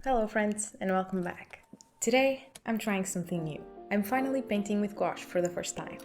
Hello friends and welcome back. Today I'm trying something new. I'm finally painting with gouache for the first time.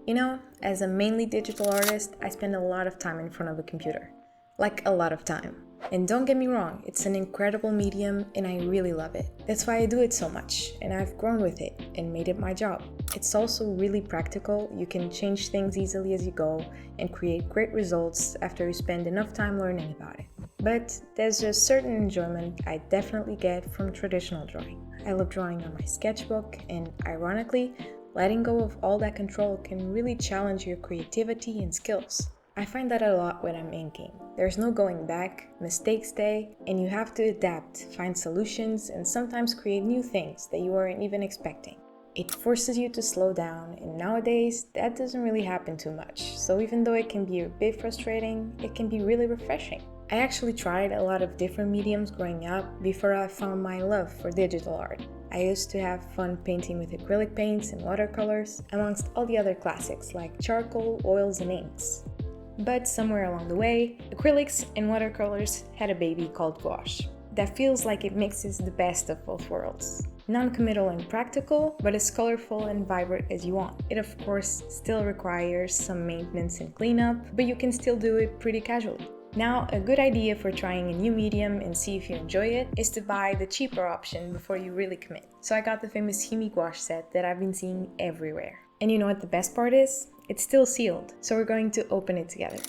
You know, as a mainly digital artist, I spend a lot of time in front of a computer. Like a lot of time. And don't get me wrong, it's an incredible medium and I really love it. That's why I do it so much and I've grown with it and made it my job. It's also really practical, you can change things easily as you go and create great results after you spend enough time learning about it. But there's a certain enjoyment I definitely get from traditional drawing. I love drawing on my sketchbook and, ironically, letting go of all that control can really challenge your creativity and skills. I find that a lot when I'm inking. There's no going back, mistakes stay, and you have to adapt, find solutions, and sometimes create new things that you weren't even expecting. It forces you to slow down, and nowadays that doesn't really happen too much, so even though it can be a bit frustrating, it can be really refreshing. I actually tried a lot of different mediums growing up before I found my love for digital art. I used to have fun painting with acrylic paints and watercolors, amongst all the other classics like charcoal, oils, and inks. But somewhere along the way, acrylics and watercolors had a baby called gouache. That feels like it mixes the best of both worlds. Non-committal and practical, but as colorful and vibrant as you want. It of course still requires some maintenance and cleanup, but you can still do it pretty casually. Now, a good idea for trying a new medium and see if you enjoy it is to buy the cheaper option before you really commit. So I got the famous Himi gouache set that I've been seeing everywhere. And you know what the best part is? It's still sealed, so we're going to open it together.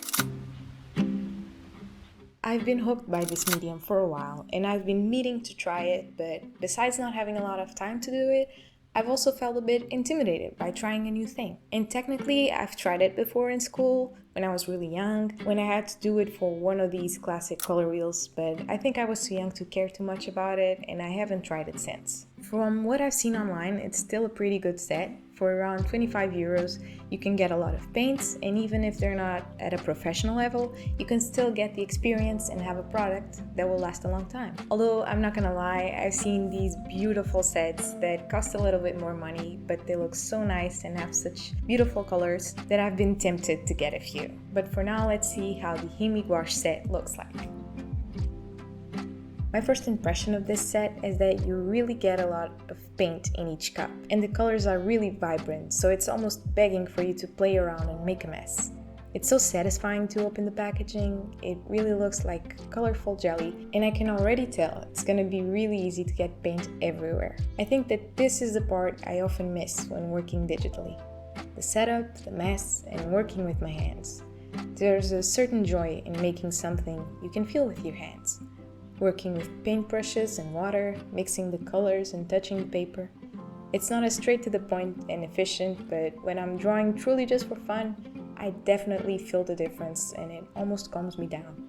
I've been hooked by this medium for a while and I've been meaning to try it, but besides not having a lot of time to do it, I've also felt a bit intimidated by trying a new thing. And technically, I've tried it before in school, when I was really young, when I had to do it for one of these classic color wheels, but I think I was too young to care too much about it and I haven't tried it since. From what I've seen online, it's still a pretty good set. For around 25 euros, you can get a lot of paints, and even if they're not at a professional level, you can still get the experience and have a product that will last a long time. Although, I'm not gonna lie, I've seen these beautiful sets that cost a little bit more money, but they look so nice and have such beautiful colors that I've been tempted to get a few. But for now, let's see how the Himi gouache set looks like. My first impression of this set is that you really get a lot of paint in each cup, and the colors are really vibrant, so it's almost begging for you to play around and make a mess. It's so satisfying to open the packaging, it really looks like colorful jelly, and I can already tell it's gonna be really easy to get paint everywhere. I think that this is the part I often miss when working digitally. The setup, the mess, and working with my hands. There's a certain joy in making something you can feel with your hands. Working with paintbrushes and water, mixing the colors and touching the paper. It's not as straight to the point and efficient, but when I'm drawing truly just for fun, I definitely feel the difference and it almost calms me down.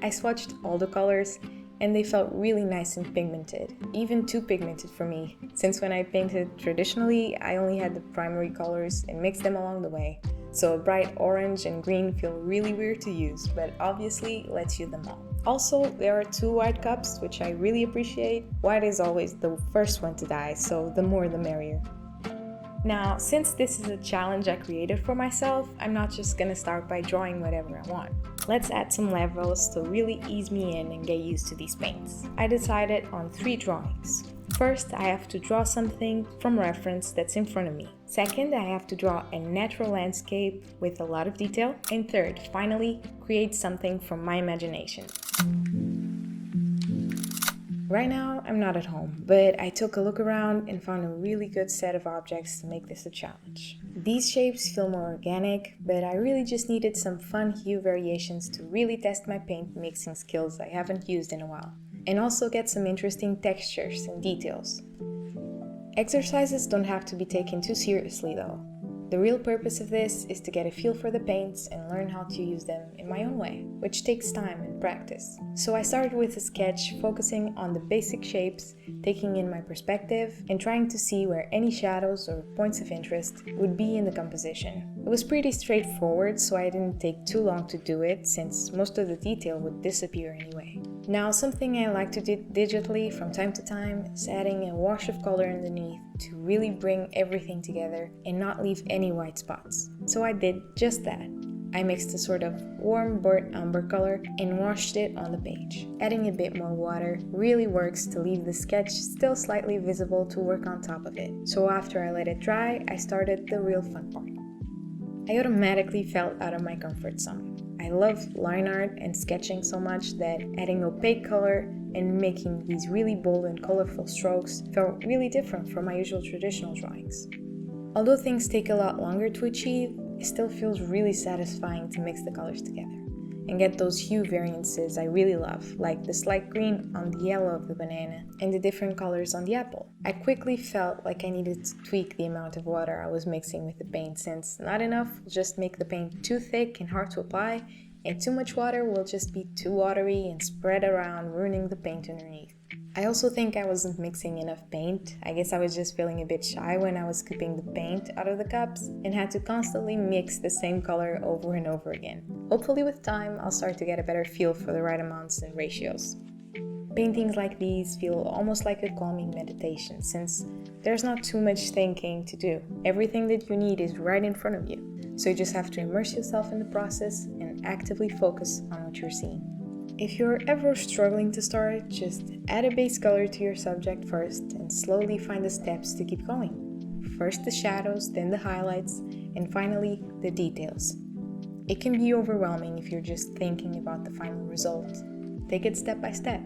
I swatched all the colors and they felt really nice and pigmented, even too pigmented for me, since when I painted traditionally, I only had the primary colors and mixed them along the way. So a bright orange and green feel really weird to use, but obviously let's use them all. Also, there are 2 white cups, which I really appreciate. White is always the first one to die, so the more the merrier. Now, since this is a challenge I created for myself, I'm not just gonna start by drawing whatever I want. Let's add some levels to really ease me in and get used to these paints. I decided on 3 drawings. First, I have to draw something from reference that's in front of me. Second, I have to draw a natural landscape with a lot of detail. And third, finally, create something from my imagination. Right now, I'm not at home, but I took a look around and found a really good set of objects to make this a challenge. These shapes feel more organic, but I really just needed some fun hue variations to really test my paint mixing skills I haven't used in a while. And also get some interesting textures and details. Exercises don't have to be taken too seriously though. The real purpose of this is to get a feel for the paints and learn how to use them in my own way, which takes time and practice. So I started with a sketch focusing on the basic shapes, taking in my perspective, and trying to see where any shadows or points of interest would be in the composition. It was pretty straightforward, so I didn't take too long to do it, since most of the detail would disappear anyway. Now, something I like to do digitally from time to time is adding a wash of color underneath to really bring everything together and not leave any white spots. So I did just that. I mixed a sort of warm burnt umber color and washed it on the page. Adding a bit more water really works to leave the sketch still slightly visible to work on top of it. So after I let it dry, I started the real fun part. I automatically felt out of my comfort zone. I love line art and sketching so much that adding opaque color and making these really bold and colorful strokes felt really different from my usual traditional drawings. Although things take a lot longer to achieve, it still feels really satisfying to mix the colors together and get those hue variances I really love, like the slight green on the yellow of the banana and the different colors on the apple. I quickly felt like I needed to tweak the amount of water I was mixing with the paint, since not enough will just make the paint too thick and hard to apply, and too much water will just be too watery and spread around, ruining the paint underneath. I also think I wasn't mixing enough paint. I guess I was just feeling a bit shy when I was scooping the paint out of the cups and had to constantly mix the same color over and over again. Hopefully with time, I'll start to get a better feel for the right amounts and ratios. Paintings like these feel almost like a calming meditation, since there's not too much thinking to do. Everything that you need is right in front of you. So you just have to immerse yourself in the process and actively focus on what you're seeing. If you're ever struggling to start, just add a base color to your subject first and slowly find the steps to keep going. First the shadows, then the highlights, and finally the details. It can be overwhelming if you're just thinking about the final result. Take it step by step.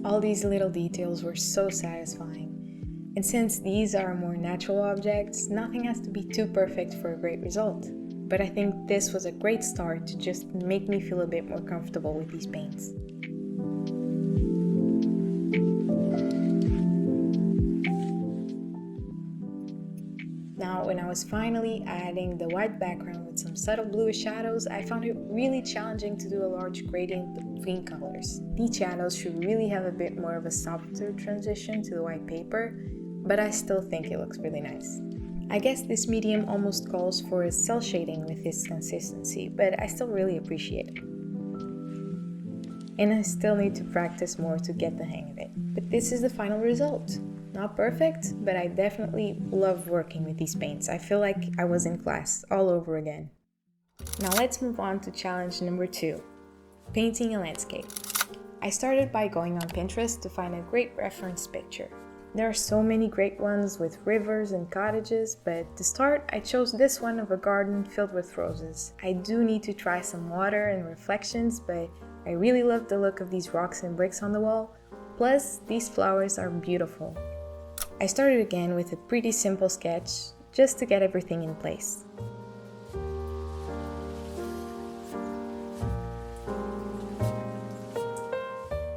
All these little details were so satisfying. And since these are more natural objects, nothing has to be too perfect for a great result. But I think this was a great start to just make me feel a bit more comfortable with these paints. Now, when I was finally adding the white background with some subtle bluish shadows, I found it really challenging to do a large gradient between colors. These shadows should really have a bit more of a softer transition to the white paper, but I still think it looks really nice. I guess this medium almost calls for a cell shading with this consistency, but I still really appreciate it. And I still need to practice more to get the hang of it. But this is the final result. Not perfect, but I definitely love working with these paints. I feel like I was in class all over again. Now let's move on to challenge number 2, painting a landscape. I started by going on Pinterest to find a great reference picture. There are so many great ones with rivers and cottages, but to start, I chose this one of a garden filled with roses. I do need to try some water and reflections, but I really love the look of these rocks and bricks on the wall. Plus, these flowers are beautiful. I started again with a pretty simple sketch, just to get everything in place.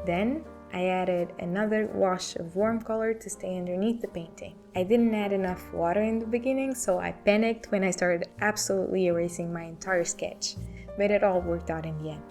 Then, I added another wash of warm color to stay underneath the painting. I didn't add enough water in the beginning, so I panicked when I started absolutely erasing my entire sketch, but it all worked out in the end.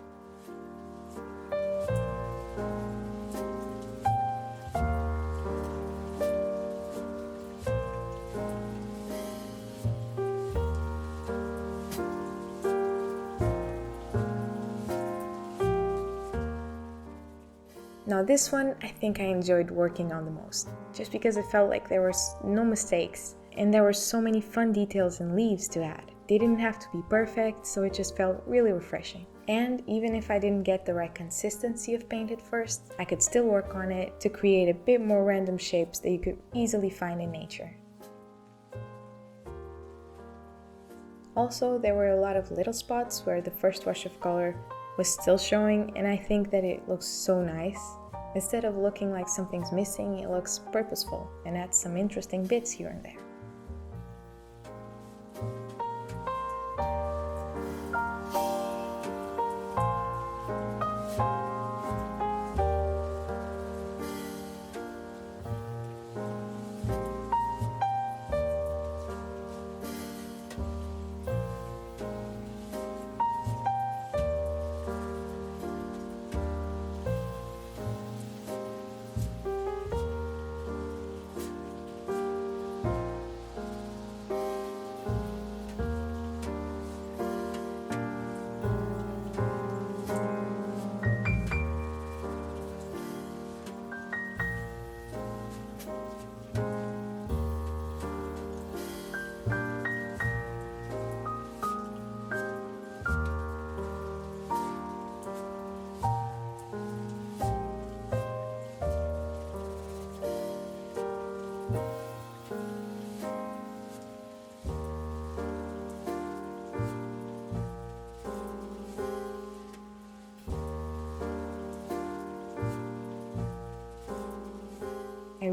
Now this one, I think I enjoyed working on the most, just because it felt like there was no mistakes and there were so many fun details and leaves to add. They didn't have to be perfect, so it just felt really refreshing. And even if I didn't get the right consistency of paint at first, I could still work on it to create a bit more random shapes that you could easily find in nature. Also, there were a lot of little spots where the first wash of color was still showing, and I think that it looks so nice. Instead of looking like something's missing, it looks purposeful and adds some interesting bits here and there.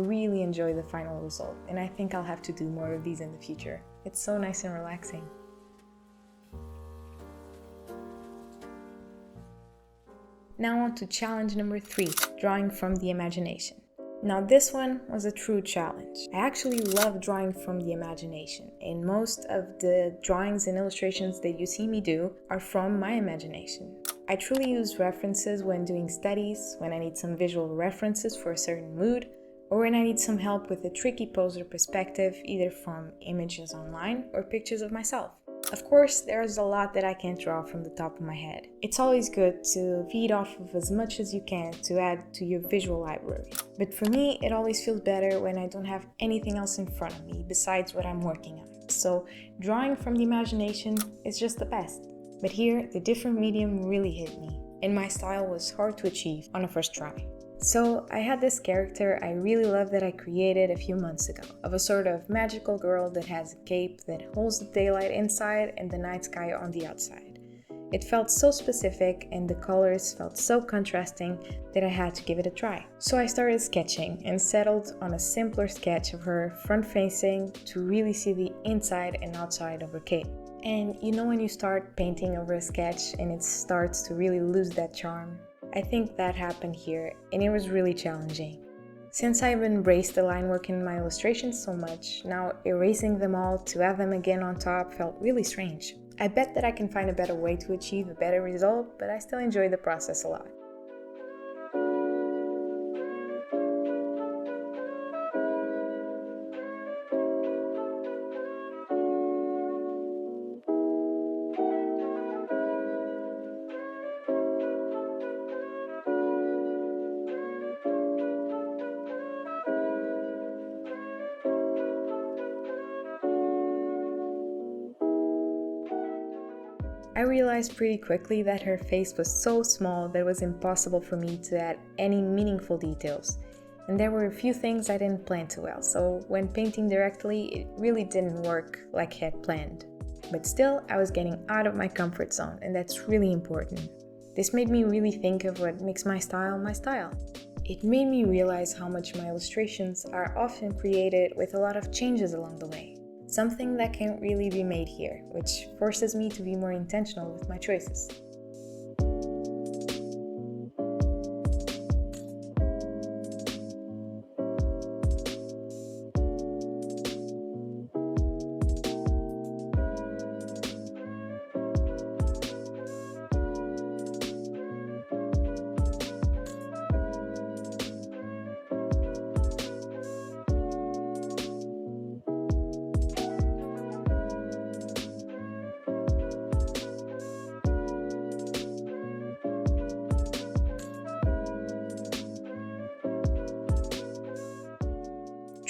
really enjoy the final result, and I think I'll have to do more of these in the future. It's so nice and relaxing. Now on to challenge number 3, drawing from the imagination. Now this one was a true challenge. I actually love drawing from the imagination, and most of the drawings and illustrations that you see me do are from my imagination. I truly use references when doing studies, when I need some visual references for a certain mood, or when I need some help with a tricky pose or perspective, either from images online or pictures of myself. Of course, there's a lot that I can't draw from the top of my head. It's always good to feed off of as much as you can to add to your visual library. But for me, it always feels better when I don't have anything else in front of me besides what I'm working on. So drawing from the imagination is just the best. But here, the different medium really hit me, and my style was hard to achieve on a first try. So I had this character I really love that I created a few months ago, of a sort of magical girl that has a cape that holds the daylight inside and the night sky on the outside. It felt so specific and the colors felt so contrasting that I had to give it a try. So I started sketching and settled on a simpler sketch of her front facing to really see the inside and outside of her cape. And you know when you start painting over a sketch and it starts to really lose that charm? I think that happened here, and it was really challenging. Since I've embraced the line work in my illustrations so much, now erasing them all to have them again on top felt really strange. I bet that I can find a better way to achieve a better result, but I still enjoy the process a lot. I realized pretty quickly that her face was so small that it was impossible for me to add any meaningful details. And there were a few things I didn't plan too well, so when painting directly, it really didn't work like I had planned. But still, I was getting out of my comfort zone, and that's really important. This made me really think of what makes my style my style. It made me realize how much my illustrations are often created with a lot of changes along the way. Something that can't really be made here, which forces me to be more intentional with my choices.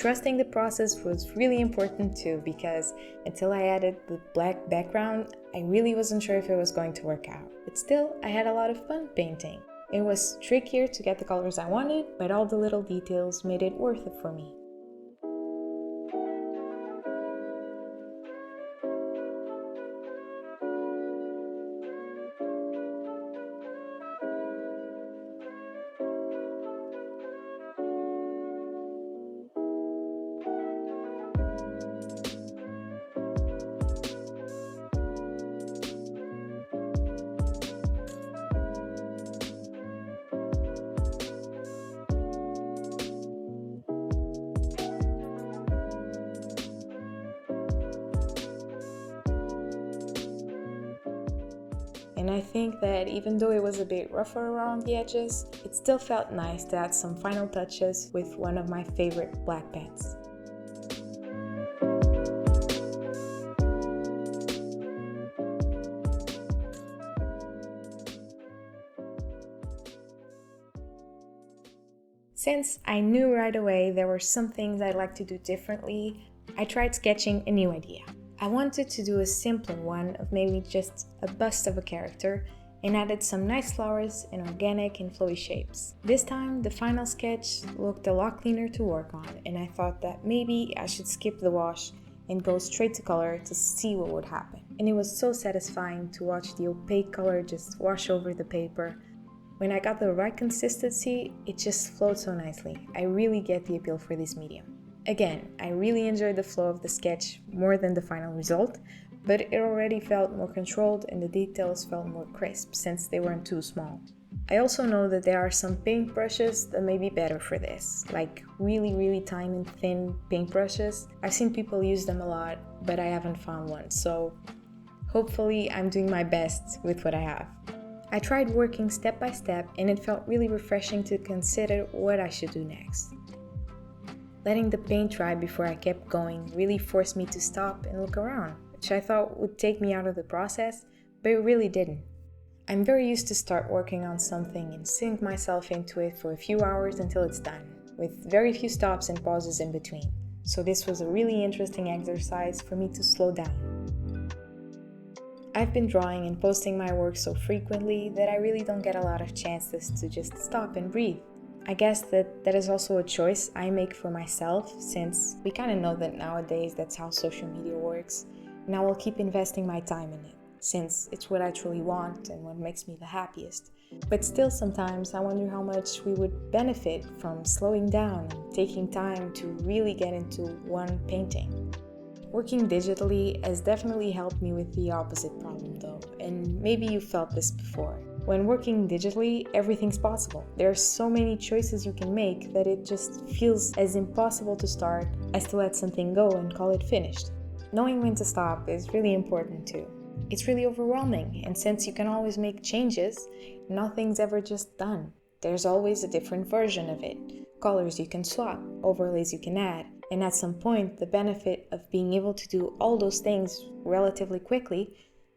Trusting the process was really important too, because until I added the black background, I really wasn't sure if it was going to work out. But still, I had a lot of fun painting. It was trickier to get the colors I wanted, but all the little details made it worth it for me. And I think that even though it was a bit rougher around the edges, it still felt nice to add some final touches with one of my favorite black pens. Since I knew right away there were some things I'd like to do differently, I tried sketching a new idea. I wanted to do a simpler one of maybe just a bust of a character and added some nice flowers and organic and flowy shapes. This time, the final sketch looked a lot cleaner to work on, and I thought that maybe I should skip the wash and go straight to color to see what would happen. And it was so satisfying to watch the opaque color just wash over the paper, When I got the right consistency, it just flowed so nicely. I really get the appeal for this medium. Again, I really enjoyed the flow of the sketch more than the final result, but it already felt more controlled and the details felt more crisp since they weren't too small. I also know that there are some paintbrushes that may be better for this, like really tiny and thin paintbrushes. I've seen people use them a lot, but I haven't found one, so hopefully I'm doing my best with what I have. I tried working step by step and it felt really refreshing to consider what I should do next. Letting the paint dry before I kept going really forced me to stop and look around, which I thought would take me out of the process, but it really didn't. I'm very used to start working on something and sink myself into it for a few hours until it's done, with very few stops and pauses in between. So this was a really interesting exercise for me to slow down. I've been drawing and posting my work so frequently that I really don't get a lot of chances to just stop and breathe. I guess that is also a choice I make for myself, since we kind of know that nowadays that's how social media works, and I will keep investing my time in it, since it's what I truly want and what makes me the happiest. But still sometimes I wonder how much we would benefit from slowing down and taking time to really get into one painting. Working digitally has definitely helped me with the opposite problem though, and maybe you felt this before. When working digitally, everything's possible. There are so many choices you can make that it just feels as impossible to start as to let something go and call it finished. Knowing when to stop is really important too. It's really overwhelming, and since you can always make changes, nothing's ever just done. There's always a different version of it. Colors you can swap, overlays you can add, and at some point, the benefit of being able to do all those things relatively quickly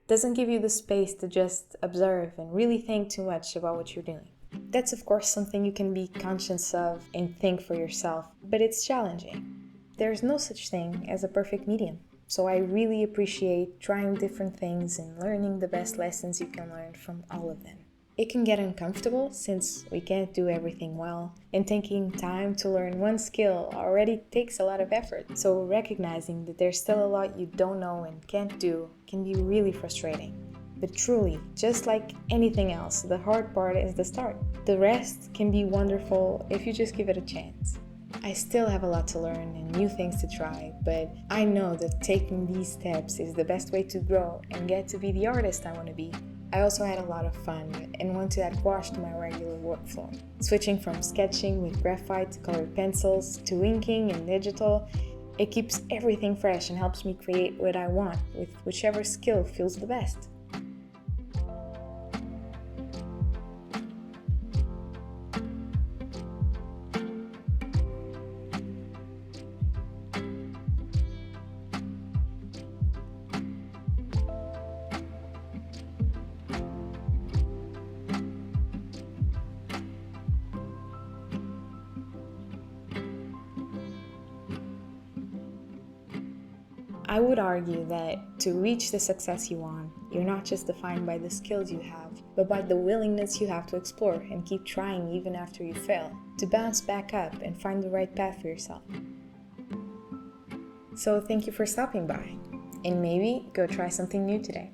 doesn't give you the space to just observe and really think too much about what you're doing. That's of course something you can be conscious of and think for yourself, but it's challenging. There's no such thing as a perfect medium. So I really appreciate trying different things and learning the best lessons you can learn from all of them. It can get uncomfortable since we can't do everything well, and taking time to learn one skill already takes a lot of effort. So recognizing that there's still a lot you don't know and can't do can be really frustrating. But truly, just like anything else, the hard part is the start. The rest can be wonderful if you just give it a chance. I still have a lot to learn and new things to try, but I know that taking these steps is the best way to grow and get to be the artist I want to be. I also had a lot of fun and want to add gouache to my regular workflow. Switching from sketching with graphite to colored pencils to inking and digital, it keeps everything fresh and helps me create what I want with whichever skill feels the best. I would argue that to reach the success you want, you're not just defined by the skills you have, but by the willingness you have to explore and keep trying even after you fail, to bounce back up and find the right path for yourself. So thank you for stopping by, and maybe go try something new today.